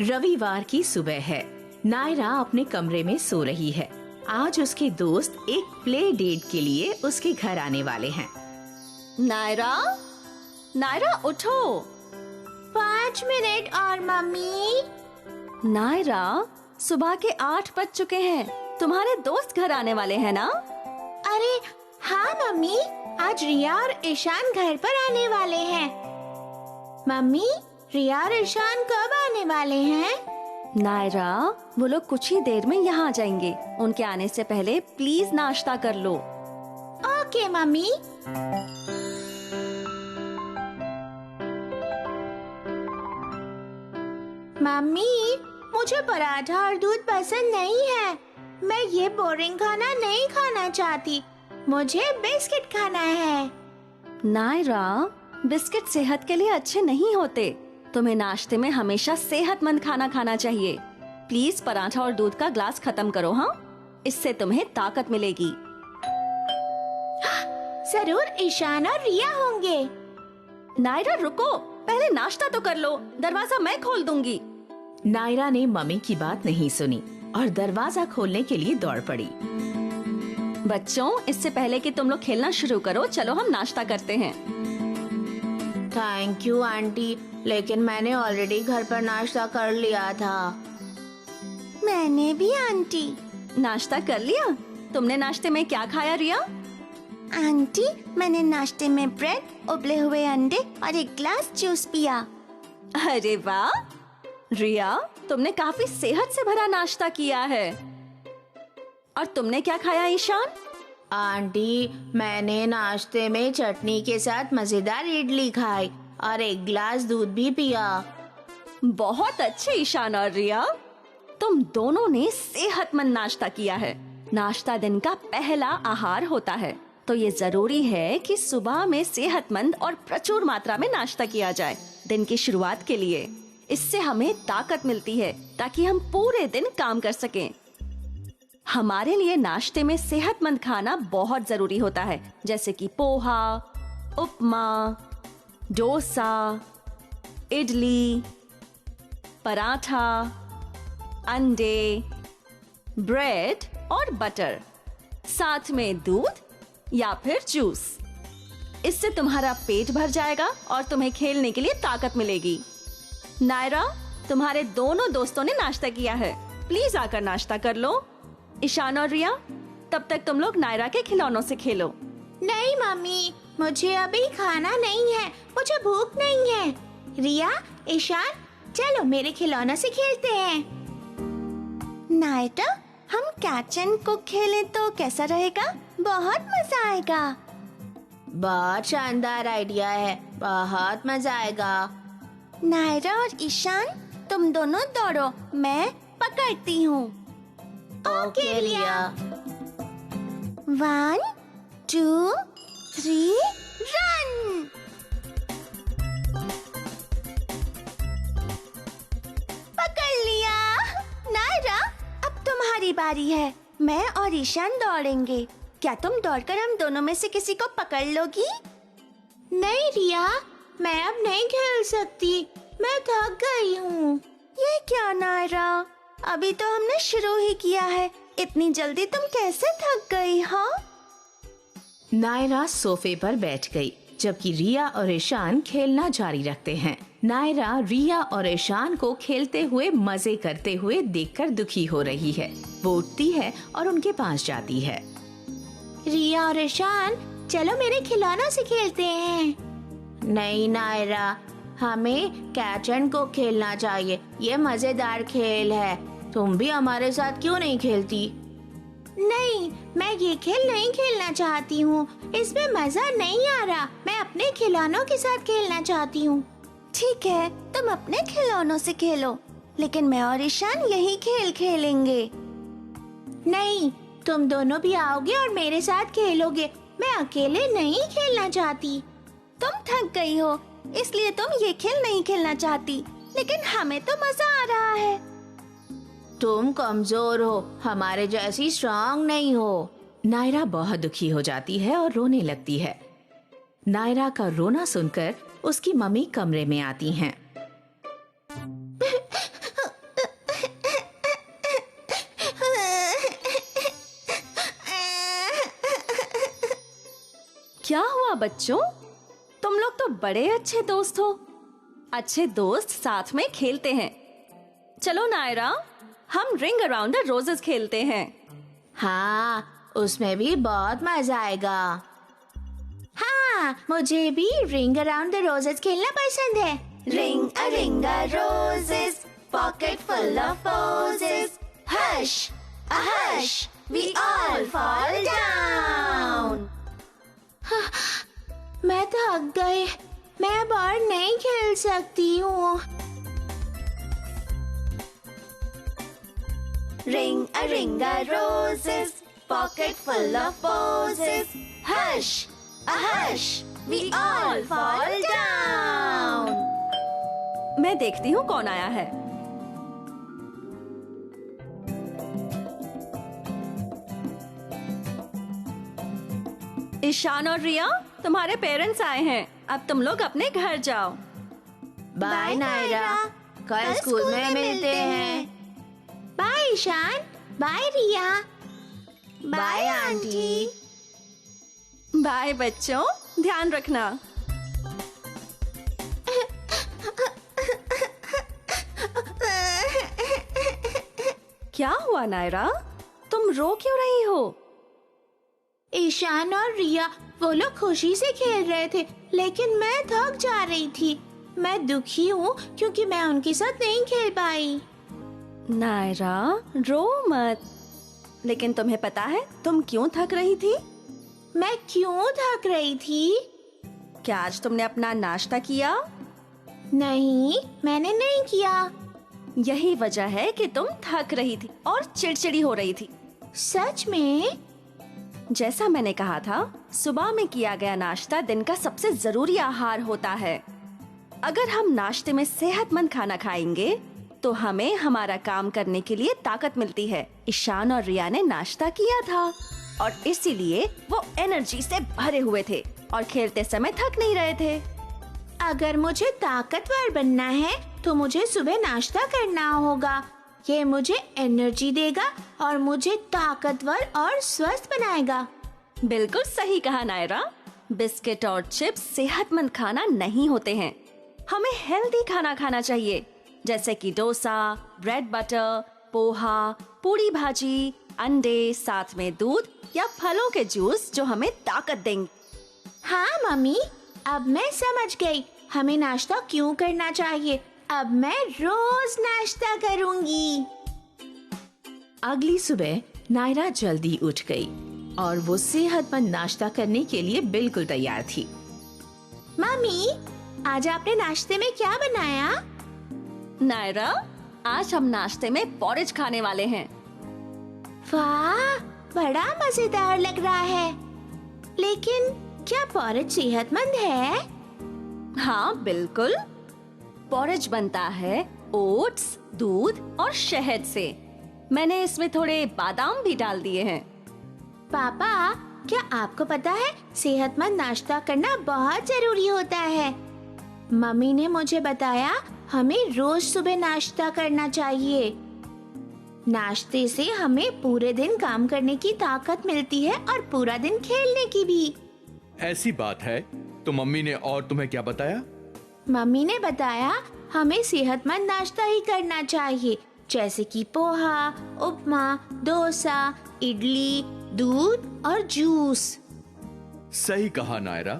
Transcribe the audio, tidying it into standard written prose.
रविवार की सुबह है। नायरा अपने कमरे में सो रही है। आज उसके दोस्त एक प्ले डेट के लिए उसके घर आने वाले हैं। नायरा, नायरा उठो। 5 मिनट और मम्मी। नायरा, सुबह के 8 बज चुके हैं। तुम्हारे दोस्त घर आने वाले हैं ना? अरे हाँ मम्मी, आज रिया और ईशान घर पर आने वाले हैं। मम्मी, रिया और ईशान कब आने वाले हैं? नायरा, वो लोग कुछ ही देर में यहाँ आ जाएंगे। उनके आने से पहले प्लीज नाश्ता कर लो। Okay mummy. मम्मी, मुझे पराठा और दूध पसंद नहीं है। मैं ये बोरिंग खाना नहीं खाना चाहती। मुझे बिस्किट खाना है। नायरा, बिस्किट सेहत के लिए अच्छे नहीं होते। तुम्हें नाश्ते में हमेशा सेहतमंद खाना खाना चाहिए। प्लीज पराठा और दूध का ग्लास खत्म करो, हाँ? इससे तुम्हें ताकत मिलेगी। जरूर ईशान और रिया होंगे। नायरा रुको, पहले नाश्ता तो कर लो। दरवाजा मैं खोल दूंगी। नायरा ने मम्मी की बात नहीं सुनी और दरवाजा खोलने के लिए दौड़ पड़ी। बच्चों, इससे पहले कि तुम लोग खेलना शुरू करो, चलो हम नाश्ता करते हैं। थैंक यू आंटी, लेकिन मैंने ऑलरेडी घर पर नाश्ता कर लिया था। मैंने भी आंटी। नाश्ता कर लिया? तुमने नाश्ते में क्या खाया रिया? आंटी, मैंने नाश्ते में ब्रेड, उबले हुए अंडे और एक ग्लास जूस पिया। अरे वाह रिया, तुमने काफी सेहत से भरा नाश्ता किया है। और तुमने क्या खाया ईशान? आंटी, मैंने नाश्ते में चटनी के साथ मजेदार इडली खाई और एक ग्लास दूध भी पिया। बहुत अच्छे ईशान और रिया, तुम दोनों ने सेहतमंद नाश्ता किया है। नाश्ता दिन का पहला आहार होता है, तो ये जरूरी है कि सुबह में सेहतमंद और प्रचुर मात्रा में नाश्ता किया जाए दिन की शुरुआत के लिए। इससे हमें ताकत मिलती है ताकि हम पूरे दिन काम कर सकें। हमारे लिए नाश्ते में सेहतमंद खाना बहुत जरूरी होता है, जैसे कि पोहा, उपमा, डोसा, इडली, पराठा, अंडे, ब्रेड और बटर, साथ में दूध या फिर जूस। इससे तुम्हारा पेट भर जाएगा और तुम्हें खेलने के लिए ताकत मिलेगी। नायरा, तुम्हारे दोनों दोस्तों ने नाश्ता किया है, प्लीज आकर नाश्ता कर लो। ईशान और रिया, तब तक तुम लोग नायरा के खिलौनों से खेलो। नहीं मम्मी, मुझे अभी खाना नहीं है, मुझे भूख नहीं है। रिया, ईशान, चलो मेरे खिलौनों से खेलते हैं। नायरा, हम कैच एंड कुक खेलें तो कैसा रहेगा? बहुत मजा आएगा। बहुत शानदार आइडिया है, बहुत मजा आएगा। नायरा और ईशान, तुम दोनों दौड़ो, मैं पकड़ती हूँ। ओके रिया। 1, 2, 3, रन। पकड़ लिया। नायरा, अब तुम्हारी बारी है। मैं और ईशान दौड़ेंगे। क्या तुम दौड़कर हम दोनों में से किसी को पकड़ लोगी? नहीं रिया, मैं अब नहीं खेल सकती, मैं थक गई हूँ। ये क्या नायरा, अभी तो हमने शुरू ही किया है, इतनी जल्दी तुम कैसे थक गई? हाँ? नायरा सोफे पर बैठ गई, जबकि रिया और ईशान खेलना जारी रखते हैं। नायरा रिया और ईशान को खेलते हुए मजे करते हुए देखकर दुखी हो रही है। वो उठती है और उनके पास जाती है। रिया और ईशान, चलो मेरे खिलौनों से खेलते हैं। नहीं नायरा, हमें कैच एंड कुक खेलना चाहिए, ये मजेदार खेल है। तुम भी हमारे साथ क्यों नहीं खेलती? नहीं, मैं ये खेल नहीं खेलना चाहती हूँ, इसमें मजा नहीं आ रहा। मैं अपने खिलौनों के साथ खेलना चाहती हूँ। ठीक है, तुम अपने खिलौनों से खेलो, लेकिन मैं और ईशान यही खेल खेलेंगे। नहीं, तुम दोनों भी आओगे और मेरे साथ खेलोगे, मैं अकेले नहीं खेलना चाहती। तुम थक गई हो, इसलिए तुम ये खेल नहीं खेलना चाहती, लेकिन हमें तो मजा आ रहा है। तुम कमजोर हो, हमारे जैसी स्ट्रांग नहीं हो। नायरा बहुत दुखी हो जाती है और रोने लगती है। नायरा का रोना सुनकर उसकी मम्मी कमरे में आती हैं। क्या हुआ बच्चों? तुम लोग तो बड़े अच्छे दोस्त हो। अच्छे दोस्त साथ में खेलते हैं। चलो नायरा, हम रिंग अराउंड द रोजेस खेलते हैं। हाँ, उसमें भी बहुत मजा आएगा। हाँ, मुझे भी रिंग अराउंड द रोजेस खेलना पसंद है। Ring a ring a roses, pocket full of posies, hush a hush, we all fall down. मैं थक गई, मैं अब और नहीं खेल सकती हूँ। Ring a ring a roses, pocket full of posies. Hush, a hush, we all fall down. मैं देखती हूँ कौन आया है। ईशान और रिया, तुम्हारे पेरेंट्स आए हैं। अब तुम लोग अपने घर जाओ। बाय नायरा, कल स्कूल में मिलते हैं। बाय ईशान, बाय रिया, बाय आंटी। बाय बच्चों, ध्यान रखना। क्या हुआ नायरा, तुम रो क्यों रही हो? ईशान और रिया वो लोग खुशी से खेल रहे थे, लेकिन मैं थक जा रही थी। मैं दुखी हूँ क्योंकि मैं उनके साथ नहीं खेल पाई। नायरा, रो मत। लेकिन तुम्हें पता है तुम क्यों थक रही थी? मैं क्यों थक रही थी? क्या आज तुमने अपना नाश्ता किया? नहीं, मैंने नहीं किया। यही वजह है कि तुम थक रही थी और चिड़चिड़ी हो रही थी। सच में? जैसा मैंने कहा था, सुबह में किया गया नाश्ता दिन का सबसे जरूरी आहार होता है। अगर हम नाश्ते में सेहतमंद खाना खाएंगे तो हमें हमारा काम करने के लिए ताकत मिलती है। ईशान और रिया ने नाश्ता किया था और इसीलिए वो एनर्जी से भरे हुए थे और खेलते समय थक नहीं रहे थे। अगर मुझे ताकतवर बनना है तो मुझे सुबह नाश्ता करना होगा। ये मुझे एनर्जी देगा और मुझे ताकतवर और स्वस्थ बनाएगा। बिल्कुल सही कहा नायरा। बिस्किट और चिप्स सेहतमंद खाना नहीं होते हैं। हमें हेल्दी खाना खाना चाहिए, जैसे कि डोसा, ब्रेड बटर, पोहा, पूरी भाजी, अंडे, साथ में दूध या फलों के जूस जो हमें ताकत देंगे। हाँ मम्मी, अब मैं समझ गई हमें नाश्ता क्यों करना चाहिए। अब मैं रोज नाश्ता करूंगी। अगली सुबह नायरा जल्दी उठ गई और वो सेहतमंद नाश्ता करने के लिए बिल्कुल तैयार थी। मम्मी, आज आपने नाश्ते में क्या बनाया? नायरा, आज हम नाश्ते में पॉरेज खाने वाले हैं। वाह, बड़ा मजेदार लग रहा है। लेकिन क्या पॉरेज सेहतमंद है? हाँ बिल्कुल। पॉरेज बनता है ओट्स, दूध और शहद से। मैंने इसमें थोड़े बादाम भी डाल दिए हैं। पापा, क्या आपको पता है सेहतमंद नाश्ता करना बहुत जरूरी होता है। मम्मी ने मुझे बताया हमें रोज सुबह नाश्ता करना चाहिए। नाश्ते से हमें पूरे दिन काम करने की ताकत मिलती है और पूरा दिन खेलने की भी। ऐसी बात है तो मम्मी ने और तुम्हें क्या बताया? मम्मी ने बताया हमें सेहतमंद नाश्ता ही करना चाहिए, जैसे कि पोहा, उपमा, डोसा, इडली, दूध और जूस। सही कहा नायरा।